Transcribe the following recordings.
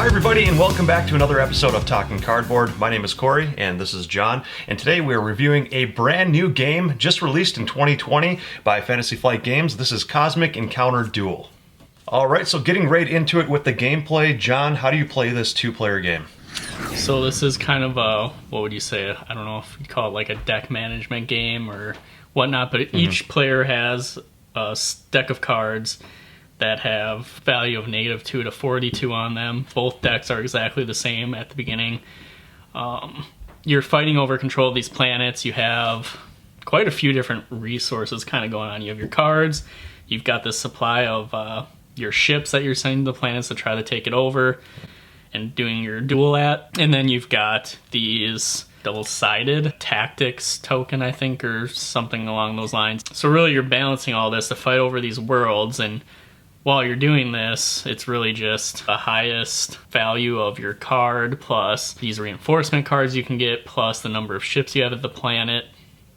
Hi everybody, and welcome back to another episode of Talking Cardboard. My name is Corey and this is John, and today we are reviewing a brand new game just released in 2020 by Fantasy Flight Games. This is Cosmic Encounter Duel. Alright, so getting right into it with the gameplay. John, how do you play this two-player game? So this is kind of a, what would you say, I don't know if you call it like a deck management game or whatnot, but each player has a deck of cards that have value of -2 to 42 on them. Both decks are exactly the same at the beginning. You're fighting over control of these planets. You have quite a few different resources kind of going on. You have your cards, you've got this supply of your ships that you're sending to the planets to try to take it over and doing your duel at. And then you've got these double-sided tactics token, I think, or something along those lines. So really you're balancing all this to fight over these worlds, and while you're doing this, it's really just the highest value of your card plus these reinforcement cards you can get plus the number of ships you have at the planet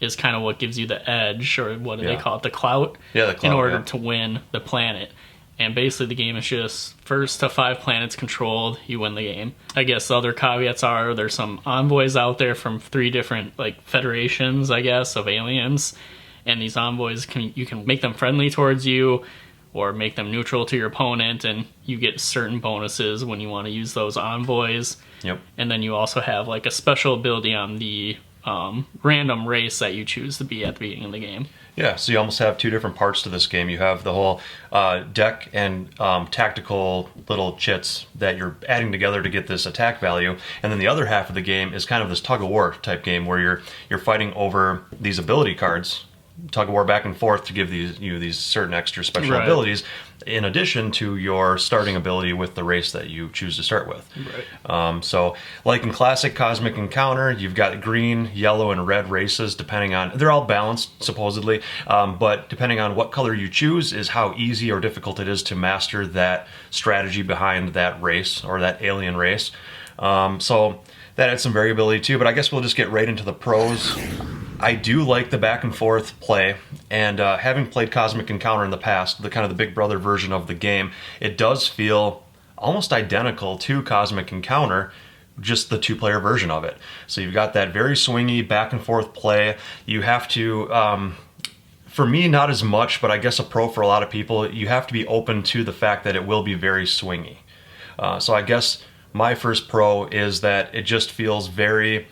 is kind of what gives you the edge, or what do they call it, the clout? Yeah, the clout, in order to win the planet. And basically the game is just first to 5 planets controlled, you win the game. I guess the other caveats are there's some envoys out there from 3 different like federations, I guess, of aliens. And these envoys, you can make them friendly towards you or make them neutral to your opponent, and you get certain bonuses when you want to use those envoys. Yep. And then you also have like a special ability on the random race that you choose to be at the beginning of the game. Yeah, so you almost have 2 different parts to this game. You have the whole deck and tactical little chits that you're adding together to get this attack value, and then the other half of the game is kind of this tug-of-war type game where you're fighting over these ability cards, tug-of-war back and forth to give these certain extra special abilities, in addition to your starting ability with the race that you choose to start with. Right. So, like in classic Cosmic Encounter, you've got green, yellow, and red races, depending on... They're all balanced, supposedly, but depending on what color you choose is how easy or difficult it is to master that strategy behind that race, or that alien race. So that adds some variability too, but I guess we'll just get right into the pros. I do like the back and forth play, and having played Cosmic Encounter in the past, the kind of the Big Brother version of the game, it does feel almost identical to Cosmic Encounter, just the 2-player version of it. So you've got that very swingy back and forth play. You have to, for me, not as much, but I guess a pro for a lot of people, you have to be open to the fact that it will be very swingy. So I guess my first pro is that it just feels very...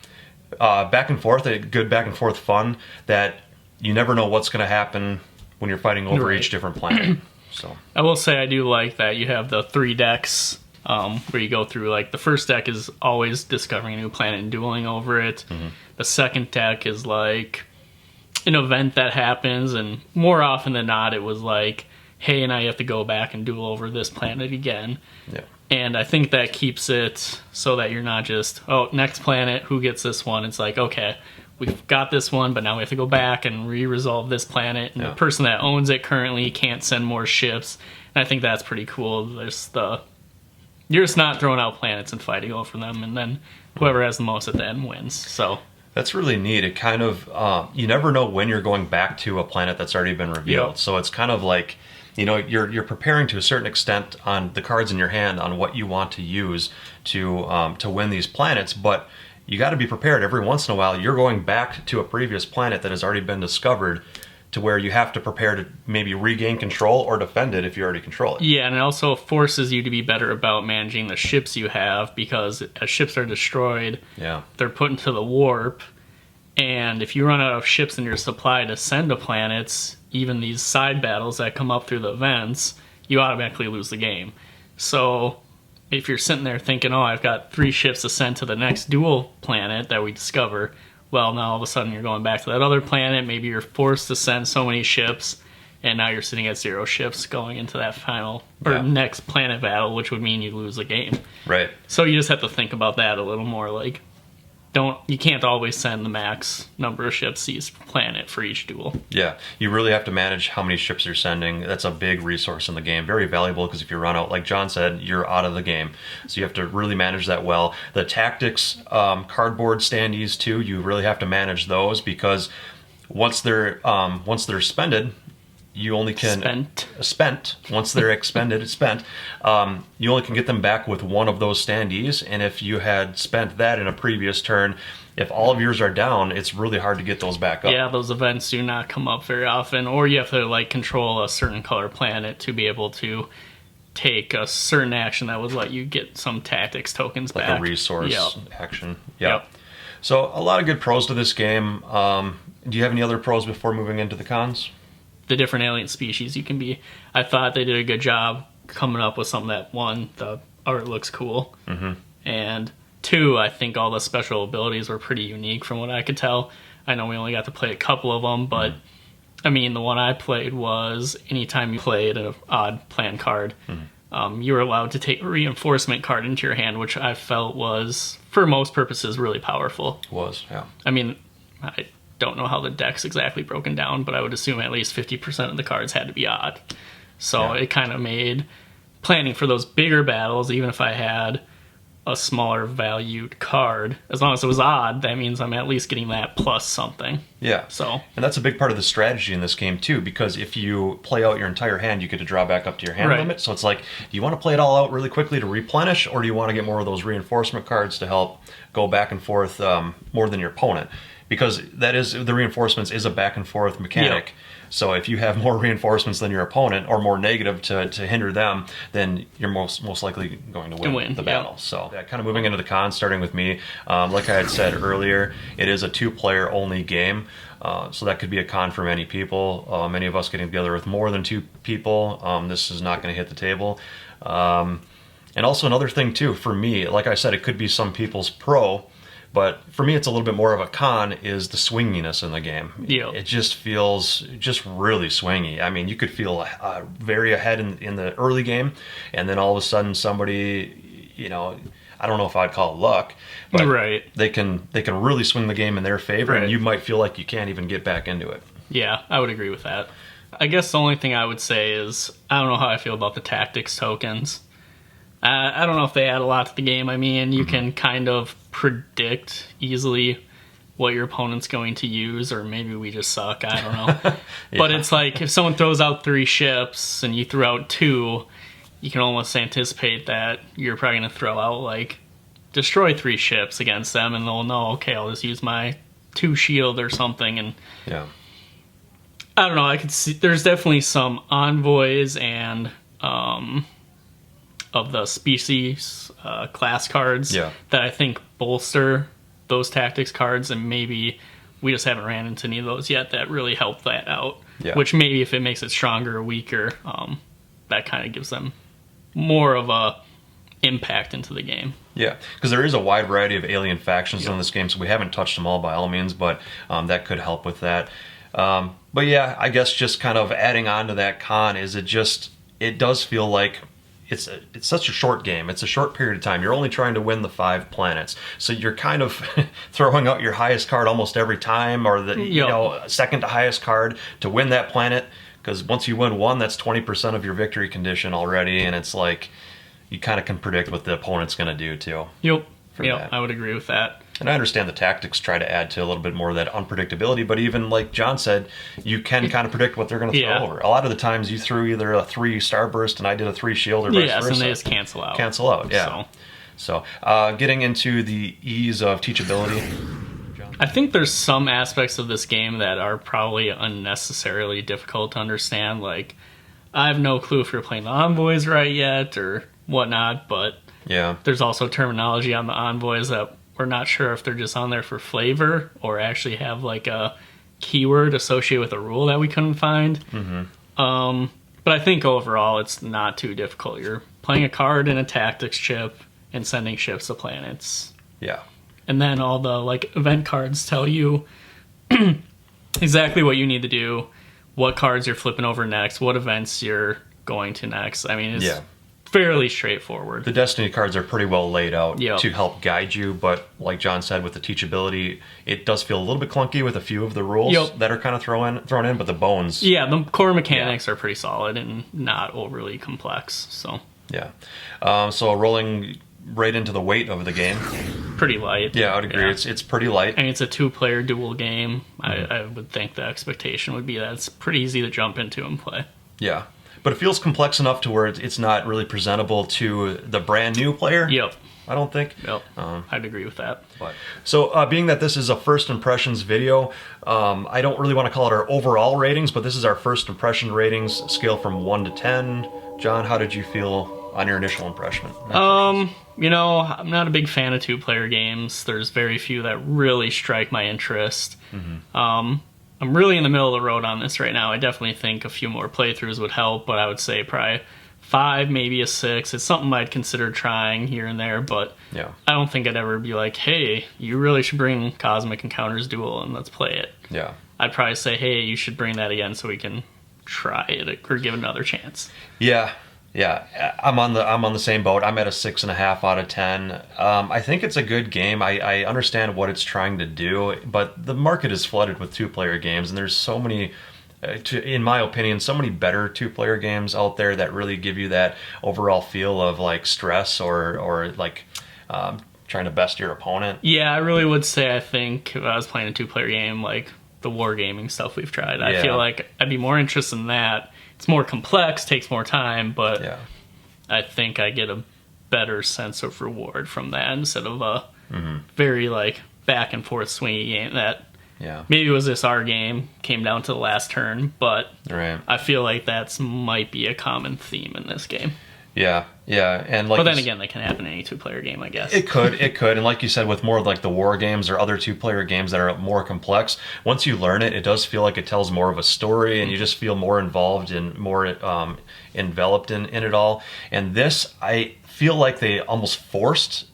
back and forth, a good back and forth fun that you never know what's going to happen when you're fighting over each different planet. So I will say I do like that you have the 3 decks where you go through, like the first deck is always discovering a new planet and dueling over it. The second deck is like an event that happens, and more often than not it was like, hey, now you have to go back and duel over this planet again. Yeah. And I think that keeps it so that you're not just, oh, next planet, who gets this one? It's like, okay, we've got this one, but now we have to go back and re-resolve this planet. And the person that owns it currently can't send more ships. And I think that's pretty cool. You're just not throwing out planets and fighting over them, and then whoever has the most at the end wins. So that's really neat. It kind of, you never know when you're going back to a planet that's already been revealed. Yep. So it's kind of like, you know, you're preparing to a certain extent on the cards in your hand on what you want to use to win these planets, but you got to be prepared. Every once in a while, you're going back to a previous planet that has already been discovered, to where you have to prepare to maybe regain control or defend it if you already control it. Yeah, and it also forces you to be better about managing the ships you have, because as ships are destroyed, they're put into the warp. And if you run out of ships in your supply to send to planets, even these side battles that come up through the events, you automatically lose the game. So if you're sitting there thinking, oh, I've got 3 ships to send to the next dual planet that we discover, well, now all of a sudden you're going back to that other planet, maybe you're forced to send so many ships, and now you're sitting at 0 ships going into that final, or next planet battle, which would mean you lose the game. Right. So you just have to think about that a little more, like, you can't always send the max number of ships to each planet for each duel. Yeah, you really have to manage how many ships you're sending. That's a big resource in the game. Very valuable, because if you run out, like John said, you're out of the game. So you have to really manage that well. The tactics cardboard standees too, you really have to manage those, because once they're spended, you only can spent. Once they're expended, it's spent. You only can get them back with one of those standees, and if you had spent that in a previous turn, if all of yours are down, it's really hard to get those back up. Yeah, those events do not come up very often, or you have to like control a certain color planet to be able to take a certain action that would let you get some tactics tokens like back. Like a resource action. Yeah. Yep. So a lot of good pros to this game. Do you have any other pros before moving into the cons? The different alien species you can be. I thought they did a good job coming up with something that, one, the art looks cool, and two, I think all the special abilities were pretty unique from what I could tell. I know we only got to play a couple of them, but I mean, the one I played was anytime you played an odd plan card, you were allowed to take a reinforcement card into your hand, which I felt was, for most purposes, really powerful. Yeah. I mean, I don't know how the deck's exactly broken down, but I would assume at least 50% of the cards had to be odd. So it kind of made planning for those bigger battles, even if I had a smaller valued card, as long as it was odd, that means I'm at least getting that plus something. Yeah. So, and that's a big part of the strategy in this game too, because if you play out your entire hand, you get to draw back up to your hand limit. So it's like, do you want to play it all out really quickly to replenish, or do you want to get more of those reinforcement cards to help go back and forth more than your opponent? Because that is, the reinforcements is a back and forth mechanic. So if you have more reinforcements than your opponent, or more negative to hinder them, then you're most likely going to win the battle. So kind of moving into the cons, starting with me, like I had said earlier, it is a 2-player only game. So that could be a con for many people. Many of us getting together with more than 2 people, this is not going to hit the table. And also another thing too, for me, like I said, it could be some people's pro, but for me, it's a little bit more of a con, is the swinginess in the game. It just feels just really swingy. I mean, you could feel very ahead in the early game, and then all of a sudden somebody, I don't know if I'd call it luck, but they can really swing the game in their favor, and you might feel like you can't even get back into it. Yeah, I would agree with that. I guess the only thing I would say is, I don't know how I feel about the tactics tokens. I don't know if they add a lot to the game. I mean, you can kind of predict easily what your opponent's going to use, or maybe we just suck, I don't know. But it's like, if someone throws out 3 ships and you threw out 2, you can almost anticipate that you're probably going to throw out, like, destroy 3 ships against them, and they'll know, okay, I'll just use my 2 shield or something. And I don't know, I could see, there's definitely some envoys and of the species class cards that I think bolster those tactics cards, and maybe we just haven't ran into any of those yet that really help that out. Which maybe if it makes it stronger or weaker, that kind of gives them more of a impact into the game. Yeah, because there is a wide variety of alien factions in this game, so we haven't touched them all by all means, but that could help with that. But yeah, I guess just kind of adding on to that con is it does feel like it's such a short game. It's a short period of time. You're only trying to win the 5 planets, so you're kind of throwing out your highest card almost every time, or the second to highest card to win that planet. Because once you win 1, that's 20% of your victory condition already, and it's like you kind of can predict what the opponent's going to do too. Yep, I would agree with that. And I understand the tactics try to add to a little bit more of that unpredictability, but even like John said, you can kind of predict what they're going to throw over. A lot of the times you threw either a 3 starburst and I did a 3 shield, or vice versa. And they just cancel out. So getting into the ease of teachability. I think there's some aspects of this game that are probably unnecessarily difficult to understand. Like, I have no clue if you're playing the envoys right yet or whatnot, but there's also terminology on the envoys that we're not sure if they're just on there for flavor or actually have like a keyword associated with a rule that we couldn't find. But I think overall it's not too difficult. You're playing a card in a tactics chip and sending ships to planets. And then all the like event cards tell you exactly what you need to do, what cards you're flipping over next, what events you're going to next. I mean, it's fairly straightforward. The Destiny cards are pretty well laid out to help guide you, but like John said, with the teachability, it does feel a little bit clunky with a few of the rules that are kind of thrown in, but the bones... the core mechanics are pretty solid and not overly complex, so... So rolling right into the weight of the game. pretty light. Yeah, I would agree. It's pretty light. And it's a 2-player duel game. I would think the expectation would be that it's pretty easy to jump into and play. Yeah. But it feels complex enough to where it's not really presentable to the brand new player. Yep. I don't think. Yep. I'd agree with that. So being that this is a first impressions video, I don't really want to call it our overall ratings, but this is our first impression ratings scale from 1 to 10. John, how did you feel on your initial impression? You know, I'm not a big fan of 2-player games. There's very few that really strike my interest. I'm really in the middle of the road on this right now. I definitely think a few more playthroughs would help, but I would say probably 5, maybe a 6. It's something I'd consider trying here and there, but yeah. I don't think I'd ever be like, hey, you really should bring Cosmic Encounters Duel and let's play it. Yeah. I'd probably say, hey, you should bring that again so we can try it or give it another chance. Yeah. Yeah, I'm on the same boat. I'm at a 6.5 out of 10. I think it's a good game. I understand what it's trying to do, but the market is flooded with 2-player games, and there's so many, in my opinion, so many better 2-player games out there that really give you that overall feel of like stress or like trying to best your opponent. Yeah, I really would say I think if I was playing a 2-player game like the wargaming stuff we've tried, I feel like I'd be more interested in that. It's more complex, takes more time, but I think I get a better sense of reward from that instead of a very like back and forth swingy game that maybe it was this our game, came down to the last turn, but I feel like that's might be a common theme in this game. Yeah, and like, but then again, that can happen in any 2-player game, I guess. It could, and like you said, with more like the war games or other 2-player games that are more complex, once you learn it, it does feel like it tells more of a story, and you just feel more involved and more enveloped in it all. And this, I feel like they almost forced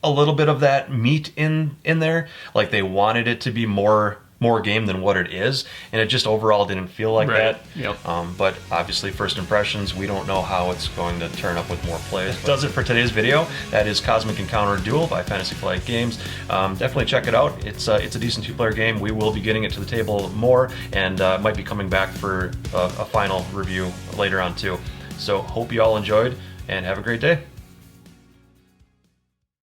a little bit of that meat in there, like they wanted it to be more game than what it is, and it just overall didn't feel like that. Yep. But obviously, first impressions, we don't know how it's going to turn up with more plays. That does it for today's video. That is Cosmic Encounter Duel by Fantasy Flight Games. Definitely check it out. It's a decent 2-player game. We will be getting it to the table more, and might be coming back for a final review later on too. So hope you all enjoyed, and have a great day.